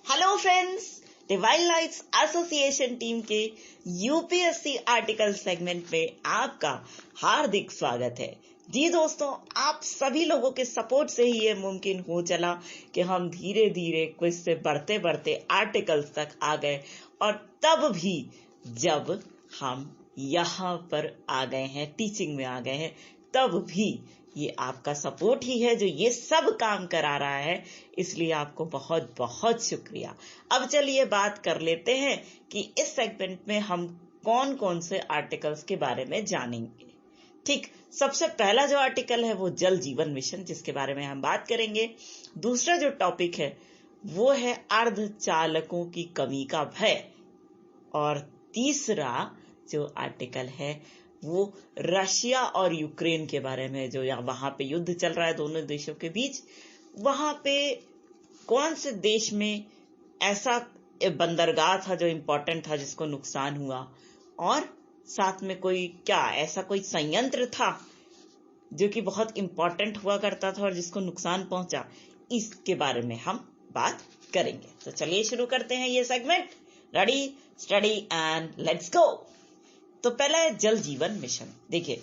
Hello friends, divine lights association team के UPSC article segment में आपका हार्दिक स्वागत है। जी दोस्तों, आप सभी लोगों के सपोर्ट से ही ये मुमकिन हो चला कि हम धीरे धीरे क्विज से बढ़ते बढ़ते आर्टिकल्स तक आ गए, और तब भी जब हम यहाँ पर आ गए हैं, टीचिंग में आ गए हैं, तब भी ये आपका सपोर्ट ही है जो ये सब काम करा रहा है। इसलिए आपको बहुत बहुत शुक्रिया। अब चलिए बात कर लेते हैं कि इस सेगमेंट में हम कौन कौन से आर्टिकल्स के बारे में जानेंगे। ठीक, सबसे पहला जो आर्टिकल है वो जल जीवन मिशन, जिसके बारे में हम बात करेंगे। दूसरा जो टॉपिक है वो है अर्धचालकों की कमी का भय, और तीसरा जो आर्टिकल है वो रशिया और यूक्रेन के बारे में, जो वहां पे युद्ध चल रहा है दोनों देशों के बीच। वहां पे कौन से देश में ऐसा बंदरगाह था जो इंपॉर्टेंट था जिसको नुकसान हुआ, और साथ में कोई क्या ऐसा कोई संयंत्र था जो कि बहुत इंपॉर्टेंट हुआ करता था और जिसको नुकसान पहुंचा। इसके बारे में हम बात करेंगे। तो चलिए शुरू करते हैं ये segment. Ready, study and let's go. तो पहला है जल जीवन मिशन। देखिए,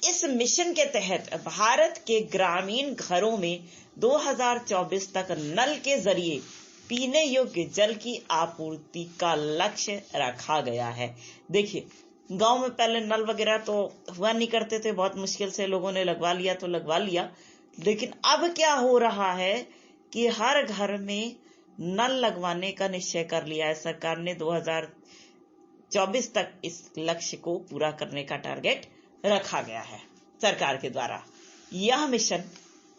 इस मिशन के तहत भारत के ग्रामीण घरों में 2024 तक नल के जरिए पीने योग्य जल की आपूर्ति का लक्ष्य रखा गया है। देखिए, गांव में पहले नल वगैरह तो हुआ नहीं करते थे, बहुत मुश्किल से लोगों ने लगवा लिया तो लगवा लिया। लेकिन अब क्या हो रहा है कि हर घर में नल लगवाने का निश्चय कर लिया है सरकार ने। 2024 तक इस लक्ष्य को पूरा करने का टारगेट रखा गया है सरकार के द्वारा। यह मिशन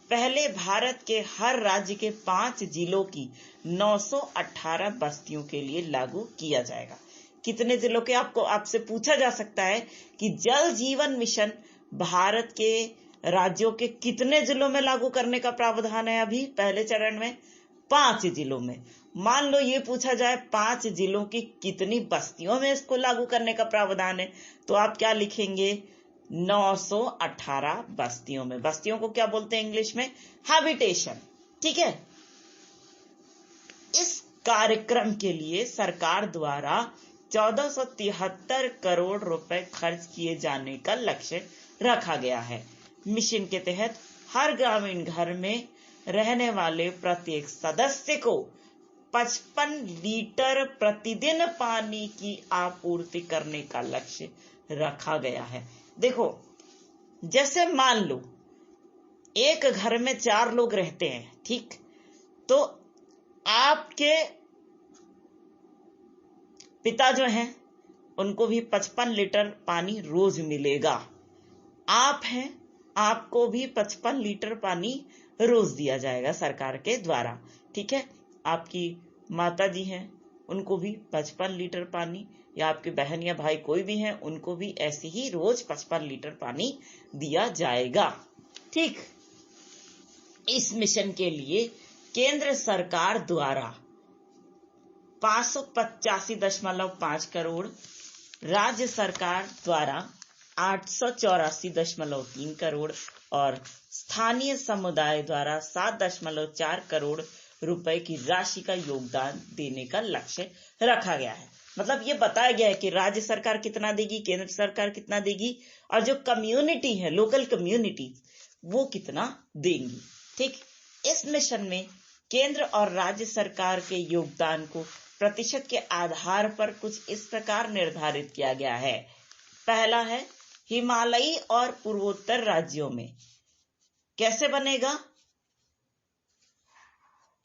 पहले भारत के हर राज्य के 5 जिलों की 918 बस्तियों के लिए लागू किया जाएगा। कितने जिलों के आपसे पूछा जा सकता है कि जल जीवन मिशन भारत के राज्यों के कितने जिलों में लागू करने का प्रावधान है। अभी पहले चरण में 5 जिलों में। मान लो ये पूछा जाए 5 जिलों की कितनी बस्तियों में इसको लागू करने का प्रावधान है, तो आप क्या लिखेंगे? 918 बस्तियों में। बस्तियों को क्या बोलते हैं इंग्लिश में? हैबिटेशन। ठीक है। इस कार्यक्रम के लिए सरकार द्वारा 1473 करोड़ रुपए खर्च किए जाने का लक्ष्य रखा गया है। मिशन के तहत हर ग्रामीण घर में रहने वाले प्रत्येक सदस्य को 55 लीटर प्रतिदिन पानी की आपूर्ति करने का लक्ष्य रखा गया है। देखो, जैसे मान लो एक घर में 4 लोग रहते हैं, ठीक, तो आपके पिता जो हैं उनको भी 55 लीटर पानी रोज मिलेगा। आप हैं, आपको भी 55 लीटर पानी रोज दिया जाएगा सरकार के द्वारा। ठीक है। आपकी माता जी हैं, उनको भी 55 लीटर पानी, या आपके बहन या भाई कोई भी हैं, उनको भी ऐसे ही रोज 55 लीटर पानी दिया जाएगा। ठीक। इस मिशन के लिए केंद्र सरकार द्वारा 585.5 करोड़, राज्य सरकार द्वारा 884.3 करोड़ और स्थानीय समुदाय द्वारा 7.4 करोड़ रुपए की राशि का योगदान देने का लक्ष्य रखा गया है। मतलब ये बताया गया है कि राज्य सरकार कितना देगी, केंद्र सरकार कितना देगी, और जो कम्युनिटी है, लोकल कम्युनिटी, वो कितना देंगी। ठीक। इस मिशन में केंद्र और राज्य सरकार के योगदान को प्रतिशत के आधार पर कुछ इस प्रकार निर्धारित किया गया है। पहला है, हिमालयी और पूर्वोत्तर राज्यों में कैसे बनेगा?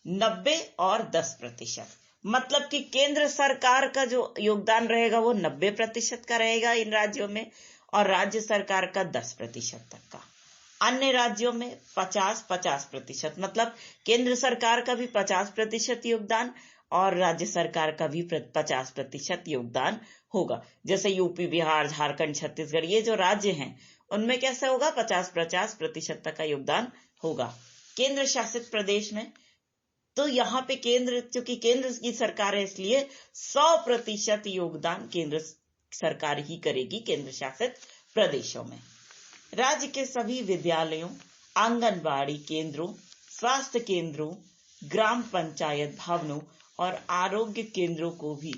90 और 10%। मतलब कि केंद्र सरकार का जो योगदान रहेगा वो 90% का रहेगा इन राज्यों में, और राज्य सरकार का 10% तक का। अन्य राज्यों में 50-50%। मतलब केंद्र सरकार का भी 50% योगदान और राज्य सरकार का भी 50% योगदान होगा। जैसे यूपी, बिहार, झारखंड, छत्तीसगढ़, ये जो राज्य हैं उनमें कैसे होगा? 50-50% तक का योगदान होगा। केंद्र शासित प्रदेश में तो यहाँ पे केंद्र, क्योंकि केंद्र की सरकार है, इसलिए 100% योगदान केंद्र सरकार ही करेगी केंद्र शासित प्रदेशों में। राज्य के सभी विद्यालयों, आंगनबाड़ी केंद्रों, स्वास्थ्य केंद्रों, ग्राम पंचायत भवनों और आरोग्य केंद्रों को भी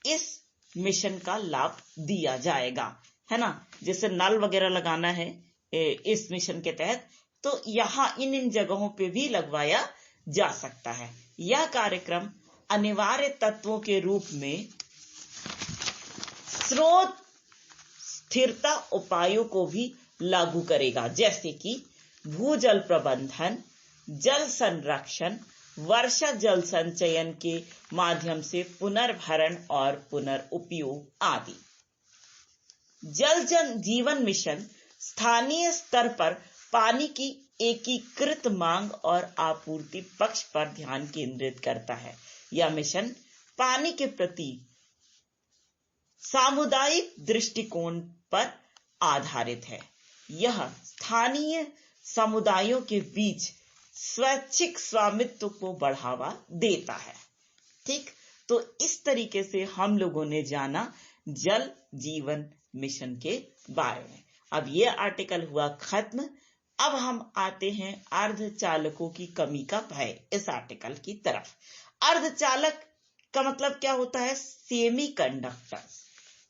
इस मिशन का लाभ दिया जाएगा, है ना। जैसे नल वगैरह लगाना है इस मिशन के तहत, तो यहाँ इन जगहों पे भी लगवाया जा सकता है। यह कार्यक्रम अनिवार्य तत्वों के रूप में स्रोत स्थिरता उपायों को भी लागू करेगा, जैसे कि भूजल प्रबंधन, जल संरक्षण, वर्षा जल संचयन के माध्यम से पुनर्भरण और पुनर्उपयोग आदि। जल जीवन मिशन स्थानीय स्तर पर पानी की एकीकृत मांग और आपूर्ति पक्ष पर ध्यान केंद्रित करता है। यह मिशन पानी के प्रति सामुदायिक दृष्टिकोण पर आधारित है। यह स्थानीय समुदायों के बीच स्वैच्छिक स्वामित्व को बढ़ावा देता है। ठीक, तो इस तरीके से हम लोगों ने जाना जल जीवन मिशन के बारे में। अब ये आर्टिकल हुआ खत्म। अब हम आते हैं अर्धचालकों की कमी का भय इस आर्टिकल की तरफ। अर्धचालक का मतलब क्या होता है? Semi conductors.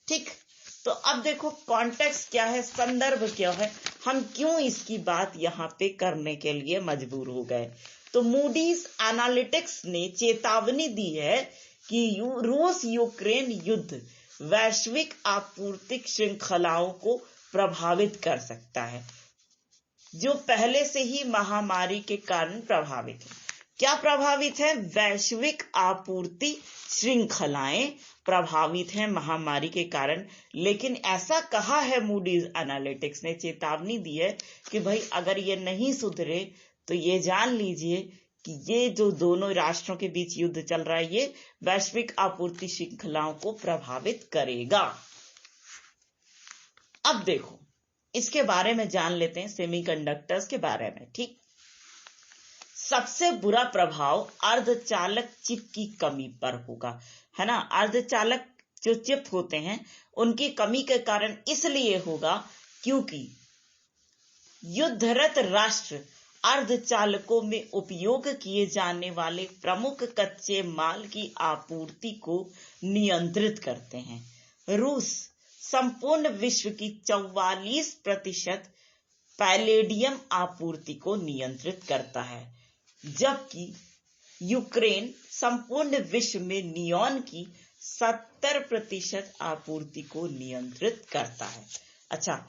ठीक, तो अब देखो कॉन्टेक्स्ट क्या है, संदर्भ क्या है, हम क्यों इसकी बात यहाँ पे करने के लिए मजबूर हो गए। तो मूडीज एनालिटिक्स ने चेतावनी दी है कि रूस यूक्रेन युद्ध वैश्विक आपूर्ति श्रृंखलाओं को प्रभावित कर सकता है, जो पहले से ही महामारी के कारण प्रभावित है। क्या प्रभावित है? वैश्विक आपूर्ति श्रृंखलाएं प्रभावित हैं महामारी के कारण। लेकिन ऐसा कहा है मूडीज एनालिटिक्स ने, चेतावनी दी है कि भाई अगर ये नहीं सुधरे तो ये जान लीजिए कि ये जो दोनों राष्ट्रों के बीच युद्ध चल रहा है ये वैश्विक आपूर्ति श्रृंखलाओं को प्रभावित करेगा। अब देखो इसके बारे में जान लेते हैं, सेमीकंडक्टर्स के बारे में। ठीक, सबसे बुरा प्रभाव अर्धचालक चिप की कमी पर होगा, है ना। अर्धचालक जो चिप होते हैं उनकी कमी के कारण इसलिए होगा क्योंकि युद्धरत राष्ट्र अर्धचालकों में उपयोग किए जाने वाले प्रमुख कच्चे माल की आपूर्ति को नियंत्रित करते हैं। रूस संपूर्ण विश्व की 44% पैलेडियम आपूर्ति को नियंत्रित करता है, जबकि यूक्रेन संपूर्ण विश्व में नियॉन की 70% आपूर्ति को नियंत्रित करता है। अच्छा,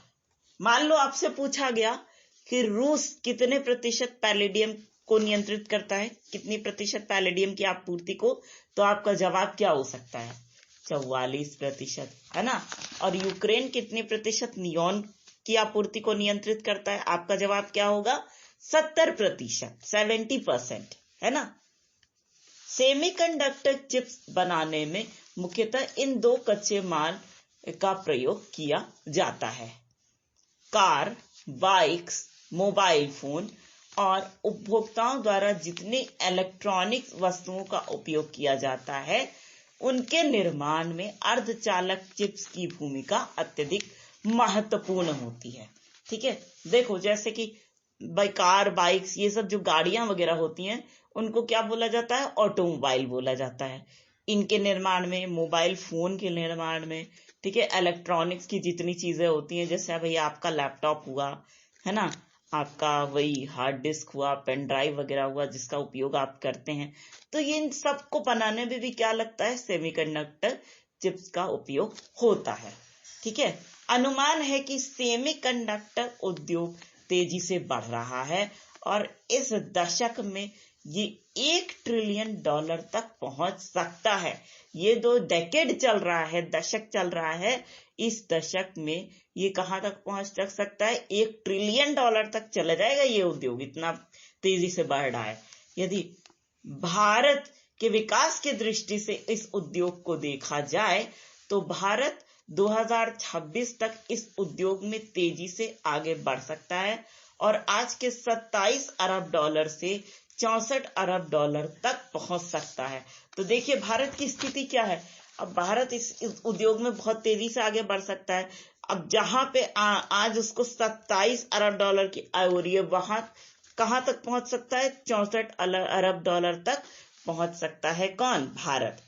मान लो आपसे पूछा गया कि रूस कितने प्रतिशत पैलेडियम को नियंत्रित करता है, कितनी प्रतिशत पैलेडियम की आपूर्ति को, तो आपका जवाब क्या हो सकता है? 44%, है ना। और यूक्रेन कितनी प्रतिशत नियॉन की आपूर्ति को नियंत्रित करता है? आपका जवाब क्या होगा? 70%, 70%, है ना। सेमीकंडक्टर चिप्स बनाने में मुख्यतः इन दो कच्चे माल का प्रयोग किया जाता है। कार, बाइक्स, मोबाइल फोन और उपभोक्ताओं द्वारा जितने इलेक्ट्रॉनिक वस्तुओं का उपयोग किया जाता है उनके निर्माण में अर्धचालक चिप्स की भूमिका अत्यधिक महत्वपूर्ण होती है। ठीक है, देखो जैसे कि कार, बाइक्स, ये सब जो गाड़ियां वगैरह होती हैं उनको क्या बोला जाता है? ऑटोमोबाइल बोला जाता है। इनके निर्माण में, मोबाइल फोन के निर्माण में, ठीक है, इलेक्ट्रॉनिक्स की जितनी चीजें होती हैं, जैसे भैया आपका लैपटॉप हुआ, है ना, आपका वही हार्ड डिस्क हुआ, पेन ड्राइव वगैरह हुआ जिसका उपयोग आप करते हैं, तो ये इन सबको बनाने में भी क्या लगता है? सेमीकंडक्टर चिप्स का उपयोग होता है। ठीक है, अनुमान है कि सेमीकंडक्टर उद्योग तेजी से बढ़ रहा है और इस दशक में ये $1 ट्रिलियन तक पहुंच सकता है। ये 2 डेकेड चल रहा है, दशक चल रहा है, इस दशक में ये कहां तक पहुंच सकता है? $1 ट्रिलियन तक चला जाएगा ये उद्योग, इतना तेजी से बढ़ रहा है। यदि भारत के विकास की दृष्टि से इस उद्योग को देखा जाए तो भारत 2026 तक इस उद्योग में तेजी से आगे बढ़ सकता है और आज के $27 अरब से $64 अरब तक पहुंच सकता है। तो देखिए भारत की स्थिति क्या है। अब भारत इस उद्योग में बहुत तेजी से आगे बढ़ सकता है। अब जहां पे आज उसको $27 अरब की आय हो रही है, वहां कहां तक पहुंच सकता है? 64 अरब डॉलर तक पहुंच सकता है। कौन? भारत,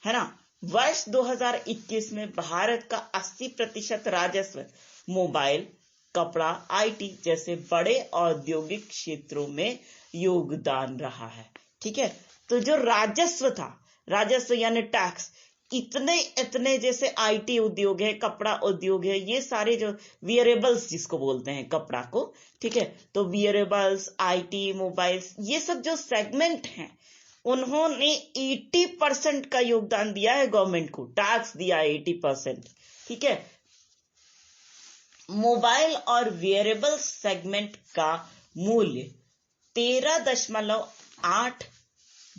है ना। वर्ष 2021 में भारत का 80% राजस्व मोबाइल, कपड़ा, आईटी जैसे बड़े औद्योगिक क्षेत्रों में योगदान रहा है। ठीक है, तो जो राजस्व था, राजस्व यानी टैक्स, इतने जैसे आईटी उद्योग है, कपड़ा उद्योग है, ये सारे जो वियरेबल्स जिसको बोलते हैं कपड़ा को, ठीक है, तो वियरेबल्स, आईटी, मोबाइल्स, ये सब जो सेगमेंट हैं उन्होंने 80% का योगदान दिया है गवर्नमेंट को, टैक्स दिया है 80%। ठीक है, मोबाइल और वियरेबल सेगमेंट का मूल्य 13.8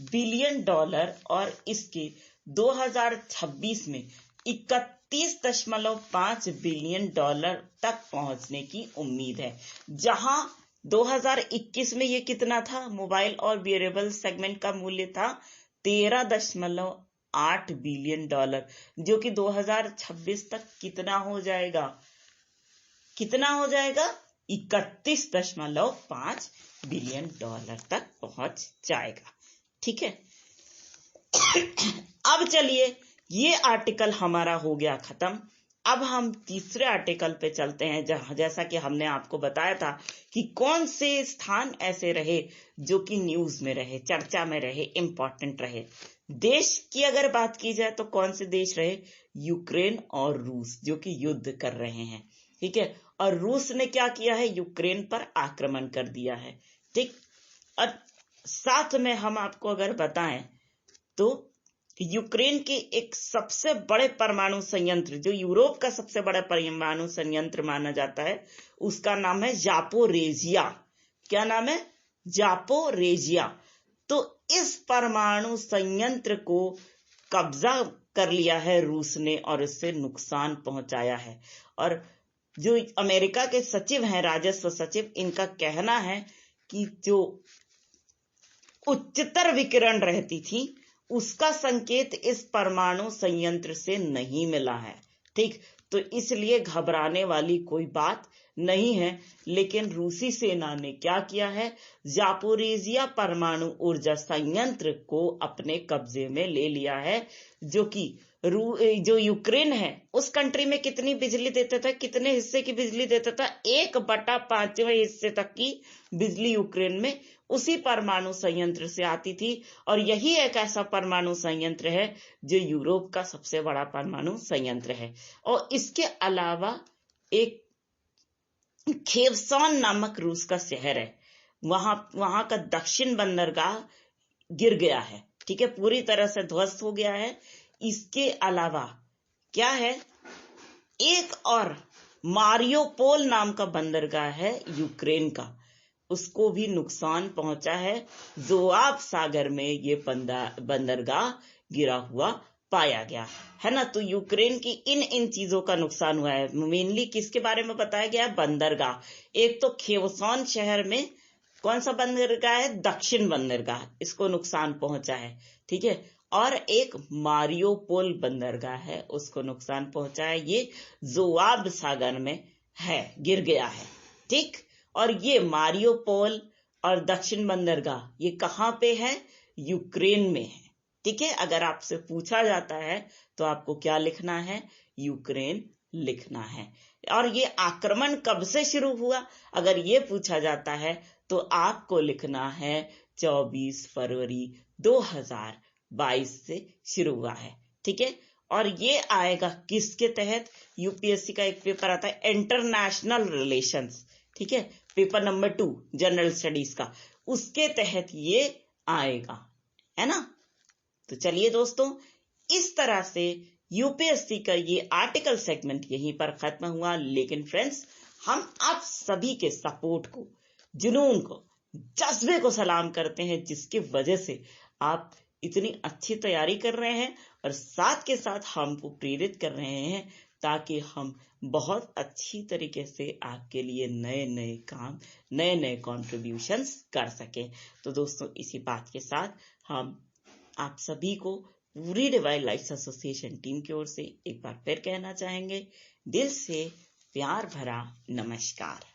बिलियन डॉलर और इसके 2026 में 31.5 बिलियन डॉलर तक पहुंचने की उम्मीद है। जहां 2021 में ये कितना था? मोबाइल और वियरेबल सेगमेंट का मूल्य था 13.8 बिलियन डॉलर, जो कि 2026 तक कितना हो जाएगा? कितना हो जाएगा? 31.5 बिलियन डॉलर तक पहुंच जाएगा। ठीक है, अब चलिए, ये आर्टिकल हमारा हो गया खत्म। अब हम तीसरे आर्टिकल पे चलते हैं, जैसा कि हमने आपको बताया था कि कौन से स्थान ऐसे रहे जो कि न्यूज में रहे, चर्चा में रहे, इंपॉर्टेंट रहे। देश की अगर बात की जाए तो कौन से देश रहे? यूक्रेन और रूस, जो कि युद्ध कर रहे हैं। ठीक है, और रूस ने क्या किया है? यूक्रेन पर आक्रमण कर दिया है। ठीक, और साथ में हम आपको अगर बताएं तो यूक्रेन के एक सबसे बड़े परमाणु संयंत्र, जो यूरोप का सबसे बड़ा परमाणु संयंत्र माना जाता है, उसका नाम है जापोरेजिया। क्या नाम है? जापोरेजिया। तो इस परमाणु संयंत्र को कब्जा कर लिया है रूस ने और इससे नुकसान पहुंचाया है। और जो अमेरिका के सचिव हैं, राजस्व सचिव, इनका कहना है कि जो उच्चतर विकिरण रहती थी उसका संकेत इस परमाणु संयंत्र से नहीं मिला है। ठीक, तो इसलिए घबराने वाली कोई बात नहीं है। लेकिन रूसी सेना ने क्या किया है? जापोरेजिया परमाणु ऊर्जा संयंत्र को अपने कब्जे में ले लिया है, जो कि जो यूक्रेन है उस कंट्री में कितनी बिजली देता था, कितने हिस्से की बिजली देता था? 1/5वें हिस्से तक की बिजली यूक्रेन में उसी परमाणु संयंत्र से आती थी। और यही एक ऐसा परमाणु संयंत्र है जो यूरोप का सबसे बड़ा परमाणु संयंत्र है। और इसके अलावा एक खेवसॉन नामक रूस का शहर है, वहां का दक्षिण बंदरगाह गिर गया है। ठीक है, पूरी तरह से ध्वस्त हो गया है। इसके अलावा क्या है? एक और मारियोपोल नाम का बंदरगाह है यूक्रेन का, उसको भी नुकसान पहुंचा है। जोआब सागर में ये बंदरगाह गिरा हुआ पाया गया है ना। तो यूक्रेन की इन चीजों का नुकसान हुआ है। मेनली किसके बारे में बताया गया है? बंदरगाह। एक तो खेवसॉन शहर में कौन सा बंदरगाह है? दक्षिण बंदरगाह, इसको नुकसान पहुंचा है। ठीक है, और एक मारियोपोल बंदरगाह है, उसको नुकसान पहुंचा है। ये जोआब सागर में है, गिर गया है। ठीक, और ये मारियोपोल और दक्षिण बंदरगाह ये कहां पे है? यूक्रेन में है। ठीक है, अगर आपसे पूछा जाता है तो आपको क्या लिखना है? यूक्रेन लिखना है। और ये आक्रमण कब से शुरू हुआ, अगर ये पूछा जाता है तो आपको लिखना है 24 फरवरी 2022 से शुरू हुआ है। ठीक है, और ये आएगा किसके तहत? यूपीएससी का एक पेपर आता है इंटरनेशनल रिलेशंस, ठीक है, पेपर नंबर 2 जनरल स्टडीज का, उसके तहत ये आएगा, है ना। तो चलिए दोस्तों, इस तरह से यूपीएससी का ये आर्टिकल सेगमेंट यहीं पर खत्म हुआ। लेकिन फ्रेंड्स, हम आप सभी के सपोर्ट को, जुनून को, जज्बे को सलाम करते हैं, जिसकी वजह से आप इतनी अच्छी तैयारी कर रहे हैं और साथ के साथ हमको प्रेरित कर रहे हैं, ताकि हम बहुत अच्छी तरीके से आपके लिए नए नए काम, नए नए कॉन्ट्रीब्यूशंस कर सकें। तो दोस्तों, इसी बात के साथ हम आप सभी को पूरी डिवाइन लाइट्स एसोसिएशन टीम की ओर से एक बार फिर कहना चाहेंगे, दिल से प्यार भरा नमस्कार।